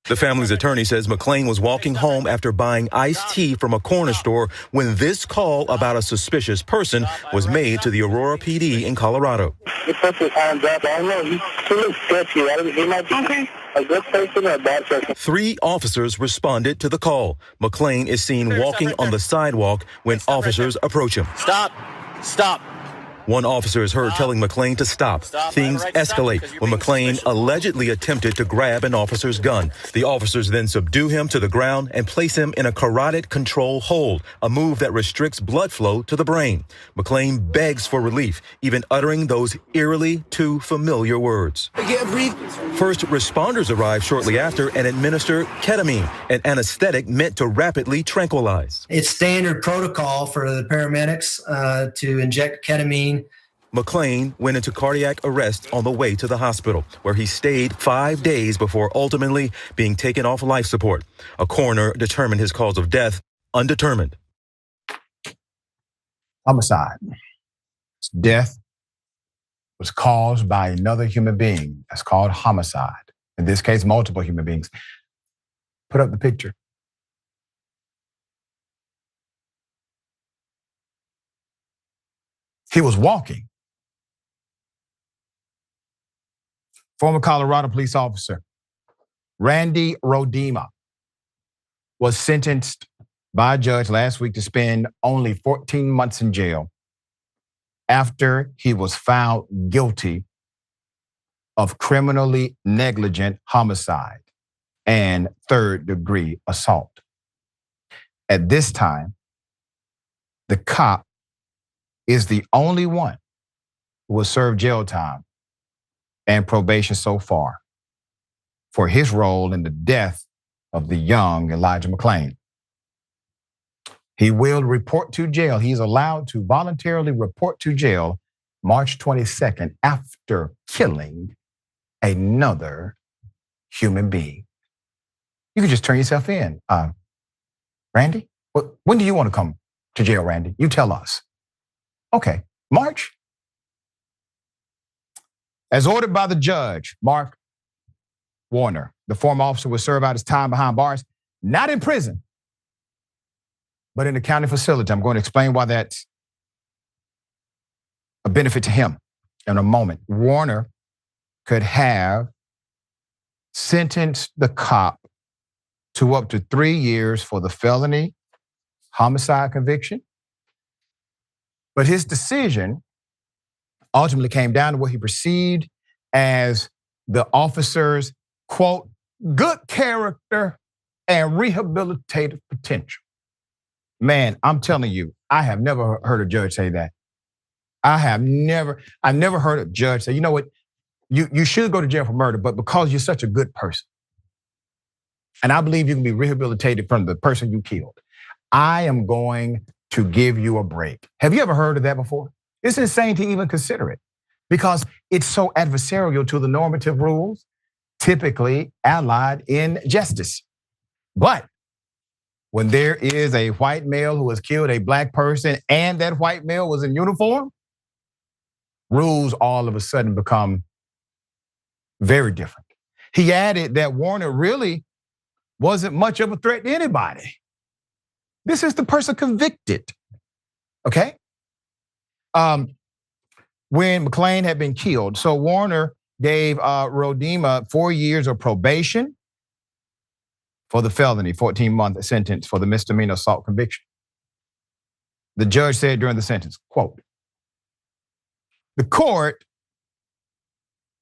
The family's attorney says McClain was walking home after buying iced tea from a corner store when this call about a suspicious person was made to the Aurora PD in Colorado. He puts his hands up. I don't know. He looks sketchy. He might be a good person or a bad person. 3 officers responded to the call. McClain is seen walking on the sidewalk when officers approach him. Stop. One officer is heard telling McClain to stop. Things escalate when McClain allegedly attempted to grab an officer's gun. The officers then subdue him to the ground and place him in a carotid control hold, a move that restricts blood flow to the brain. McClain begs for relief, even uttering those eerily too familiar words. I can't breathe. First responders arrive shortly after and administer ketamine, an anesthetic meant to rapidly tranquilize. It's standard protocol for the paramedics to inject ketamine. McClain went into cardiac arrest on the way to the hospital, where he stayed 5 days before ultimately being taken off life support. A coroner determined his cause of death undetermined. Homicide. Death was caused by another human being. That's called homicide. In this case, multiple human beings. Put up the picture. He was walking. Former Colorado police officer Randy Roedema was sentenced by a judge last week to spend only 14 months in jail after he was found guilty of criminally negligent homicide and third-degree assault. At this time, the cop is the only one who will serve jail time and probation so far for his role in the death of the young Elijah McClain. He will report to jail. He's allowed to voluntarily report to jail March 22nd after killing another human being. You can just turn yourself in. Randy, when do you want to come to jail, Randy? You tell us. Okay, March. As ordered by the judge, Mark Warner, the former officer will serve out his time behind bars, not in prison, but in a county facility. I'm going to explain why that's a benefit to him in a moment. Warner could have sentenced the cop to up to 3 years for the felony homicide conviction. But his decision ultimately came down to what he perceived as the officer's, quote, good character and rehabilitative potential. Man, I'm telling you, I have never heard a judge say that. I've never heard a judge say, you know what, you should go to jail for murder, but because you're such a good person, and I believe you can be rehabilitated from the person you killed, I am going to give you a break. Have you ever heard of that before? It's insane to even consider it because it's so adversarial to the normative rules typically allied in justice. But when there is a white male who has killed a black person and that white male was in uniform, rules all of a sudden become very different. He added that Warner really wasn't much of a threat to anybody. This is the person convicted, okay? When McClain had been killed, so Warner gave Roedema 4 years of probation for the felony, 14-month sentence for the misdemeanor assault conviction. The judge said during the sentence, quote, the court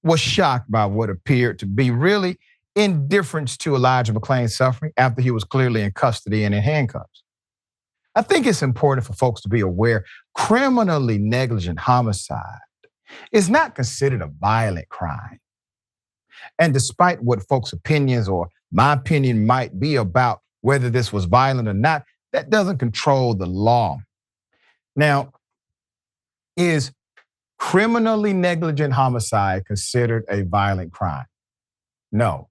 was shocked by what appeared to be really indifference to Elijah McClain's suffering after he was clearly in custody and in handcuffs. I think it's important for folks to be aware criminally negligent homicide is not considered a violent crime. And despite what folks' opinions or my opinion might be about whether this was violent or not, that doesn't control the law. Now, is criminally negligent homicide considered a violent crime? No.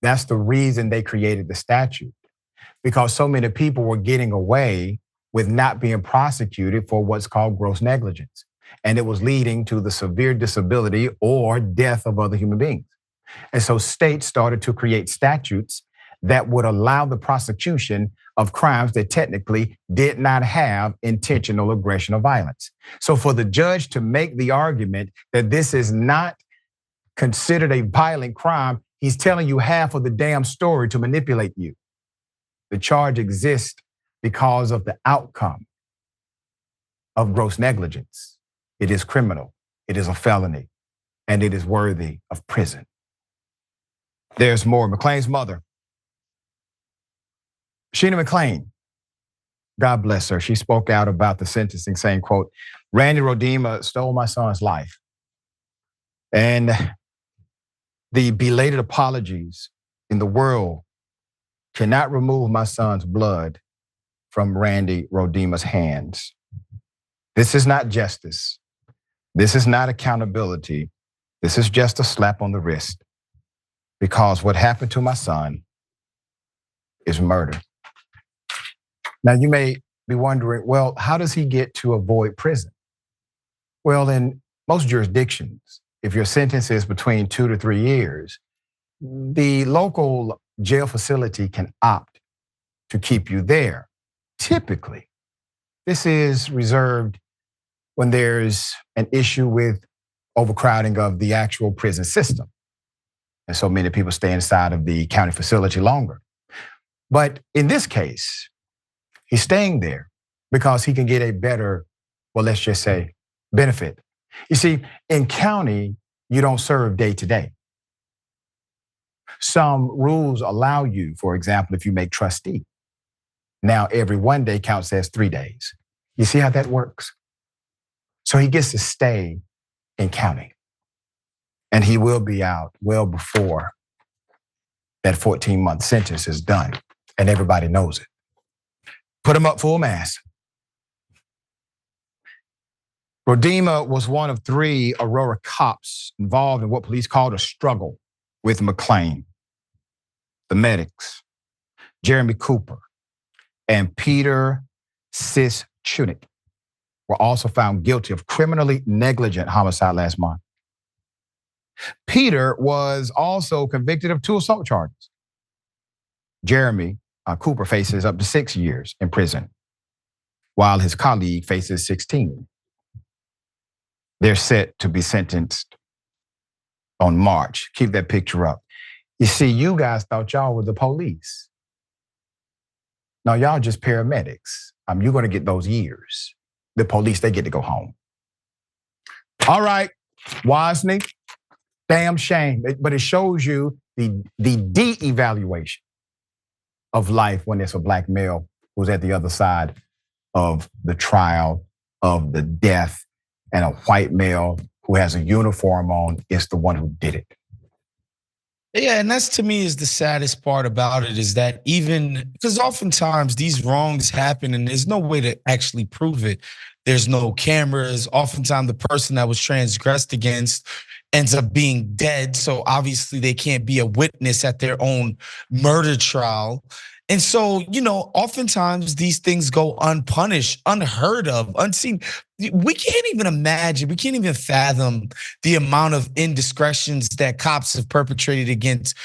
That's the reason they created the statute, because so many people were getting away with not being prosecuted for what's called gross negligence. And it was leading to the severe disability or death of other human beings. And so states started to create statutes that would allow the prosecution of crimes that technically did not have intentional aggression or violence. So for the judge to make the argument that this is not considered a violent crime, he's telling you half of the damn story to manipulate you. The charge exists because of the outcome of gross negligence. It is criminal, it is a felony, and it is worthy of prison. There's more. McClain's mother, Sheena McClain, God bless her. She spoke out about the sentencing saying, quote, Randy Roedema stole my son's life. And the belated apologies in the world cannot remove my son's blood from Randy Roedema's hands. This is not justice. This is not accountability. This is just a slap on the wrist. Because what happened to my son is murder. Now you may be wondering, well, how does he get to avoid prison? Well, in most jurisdictions, if your sentence is between 2 to 3 years, the local jail facility can opt to keep you there. Typically, this is reserved when there's an issue with overcrowding of the actual prison system. And so many people stay inside of the county facility longer. But in this case, he's staying there because he can get a better, well, let's just say, benefit. You see, in county, you don't serve day to day. Some rules allow you, for example, if you make trustee, now every 1 day counts as 3 days. You see how that works? So he gets to stay in county. And he will be out well before that 14-month sentence is done. And everybody knows it. Put him up full mass. Roedema was one of 3 Aurora cops involved in what police called a struggle with McClain. The medics, Jeremy Cooper and Peter Sischunick, were also found guilty of criminally negligent homicide last month. Peter was also convicted of 2 assault charges. Jeremy Cooper faces up to 6 years in prison, while his colleague faces 16. They're set to be sentenced on March. Keep that picture up. You see, you guys thought y'all were the police. No, y'all just paramedics. You're gonna get those years. The police, they get to go home. All right, Wosny, damn shame. But it shows you the de-evaluation of life when it's a black male who's at the other side of the trial, of the death, and a white male who has a uniform on is the one who did it. Yeah, and that's to me is the saddest part about it is that even because oftentimes these wrongs happen and there's no way to actually prove it. There's no cameras. Oftentimes the person that was transgressed against ends up being dead. So obviously they can't be a witness at their own murder trial. And so, oftentimes these things go unpunished, unheard of, unseen. We can't even imagine, we can't even fathom the amount of indiscretions that cops have perpetrated against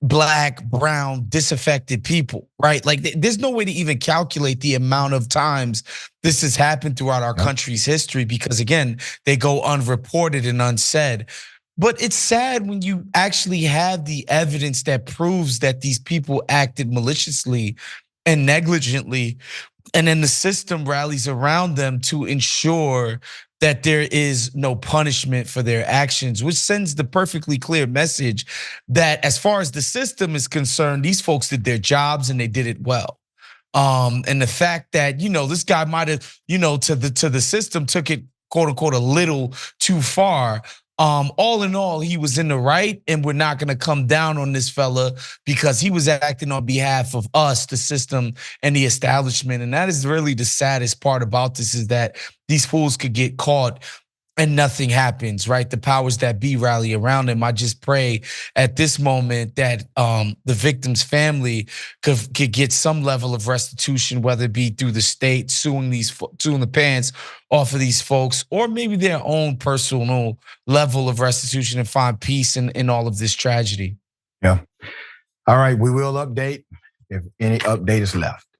black, brown, disaffected people, right? Like there's no way to even calculate the amount of times this has happened throughout our country's history because again, they go unreported and unsaid. But it's sad when you actually have the evidence that proves that these people acted maliciously and negligently, and then the system rallies around them to ensure that there is no punishment for their actions, which sends the perfectly clear message that as far as the system is concerned, these folks did their jobs and they did it well. And the fact that, this guy might have, to the system took it, quote unquote, a little too far. All in all, he was in the right, and we're not gonna come down on this fella because he was acting on behalf of us, the system, and the establishment. And that is really the saddest part about this is that these fools could get caught and nothing happens, right? The powers that be rally around him. I just pray at this moment that the victim's family could get some level of restitution, whether it be through the state suing the parents off of these folks, or maybe their own personal level of restitution and find peace in all of this tragedy. Yeah. All right, we will update if any update is left.